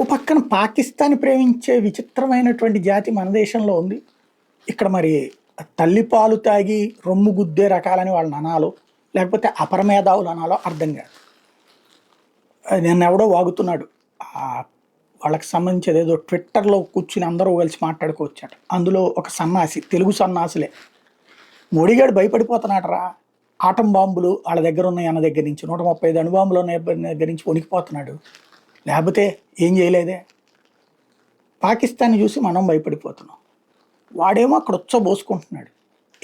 ఓ పక్కన పాకిస్తాన్ ప్రేమించే విచిత్రమైనటువంటి జాతి మన దేశంలో ఉంది. ఇక్కడ మరి తల్లి పాలు తాగి రొమ్ము గుద్దే రకాలని వాళ్ళని అనాలో, లేకపోతే అపరమేధావులు అనాలో అర్థం కాదు. నిన్న ఎవడో వాగుతున్నాడు. వాళ్ళకి సంబంధించి ఏదో ట్విట్టర్లో కూర్చుని అందరూ కలిసి మాట్లాడుకోవచ్చట. అందులో ఒక సన్నాసి, తెలుగు సన్నాసులే, మోడీగాడు భయపడిపోతున్నాడరా, ఆటం బాంబులు వాళ్ళ దగ్గర ఉన్నాయి అన్న దగ్గర నుంచి 135 అణుబాంబులు ఉన్న దగ్గర నుంచి వణికిపోతున్నాడు, లేకపోతే ఏం చేయలేదే. పాకిస్తాన్ని చూసి మనం భయపడిపోతున్నాం. వాడేమో అక్కడ ఉచ్చబోసుకుంటున్నాడు,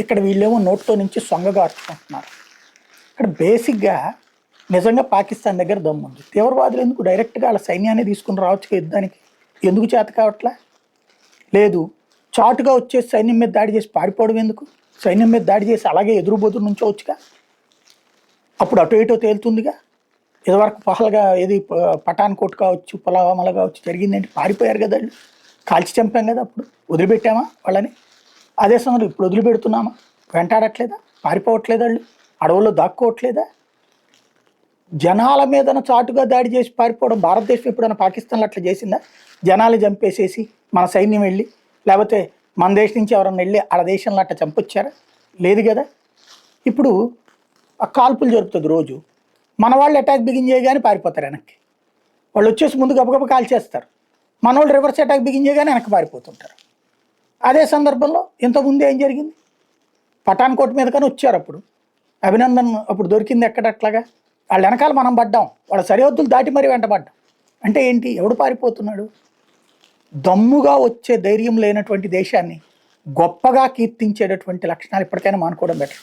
ఇక్కడ వీళ్ళేమో నోట్లో నుంచి సొంగగార్చుకుంటున్నారు. ఇక్కడ బేసిక్గా నిజంగా పాకిస్తాన్ దగ్గర దమ్ముంది. తీవ్రవాదులు ఎందుకు డైరెక్ట్గా వాళ్ళ సైన్యాన్ని తీసుకుని రావచ్చు యుద్ధానికి? ఎందుకు చేత కావట్లా? లేదు, చాటుగా వచ్చేసి సైన్యం మీద దాడి చేసి పారిపోవడం ఎందుకు? సైన్యం మీద దాడి చేసి అలాగే ఎదురుబోతురు నుంచోవచ్చుగా, అప్పుడు అటు ఇటో తేలుతుందిగా. ఇదివరకు పహల్గా ఏది పఠాన్ కోట్ కావచ్చు, పుల్వామాలో కావచ్చు జరిగిందేంటి? పారిపోయారు కదా వాళ్ళు, కాల్చి చంపాం కదా, అప్పుడు వదిలిపెట్టామా వాళ్ళని? అదే సమయంలో ఇప్పుడు వదిలిపెడుతున్నామా? వెంటాడట్లేదా? పారిపోవట్లేదా? వాళ్ళు అడవుల్లో దాక్కోవట్లేదా? జనాల మీదన చాటుగా దాడి చేసి పారిపోవడం భారతదేశం ఎప్పుడైనా పాకిస్తాన్లో అట్లా చేసిందా? జనాలు చంపేసేసి మన సైన్యం వెళ్ళి, లేకపోతే మన దేశం నుంచి ఎవరన్నా వెళ్ళి వాళ్ళ దేశంలో అట్లా చంపొచ్చారా? లేదు కదా. ఇప్పుడు ఆ కాల్పులు జరుపుతుంది రోజు, మన వాళ్ళు అటాక్ బిగిన్ చేయగానే పారిపోతారు వెనక్కి. వాళ్ళు వచ్చేసి ముందు గబగబ కాల్చేస్తారు, మన వాళ్ళు రివర్స్ అటాక్ బిగిన్ చేయగానే వెనక్కి పారిపోతుంటారు. అదే సందర్భంలో ఇంతకుముందు ఏం జరిగింది? పఠాన్ కోట్ మీద కానీ వచ్చారు, అప్పుడు అభినందన్ అప్పుడు దొరికింది ఎక్కడట్లాగా. వాళ్ళ వెనకాల మనం పడ్డాం, వాళ్ళ సరిహద్దులు దాటి మరీ వెంటబడ్డాం. అంటే ఏంటి? ఎవడు పారిపోతున్నాడు? దమ్ముగా వచ్చే ధైర్యం లేనటువంటి దేశాన్ని గొప్పగా కీర్తించేటటువంటి లక్షణాలు ఇప్పటికైనా మానుకోవడం బెటర్.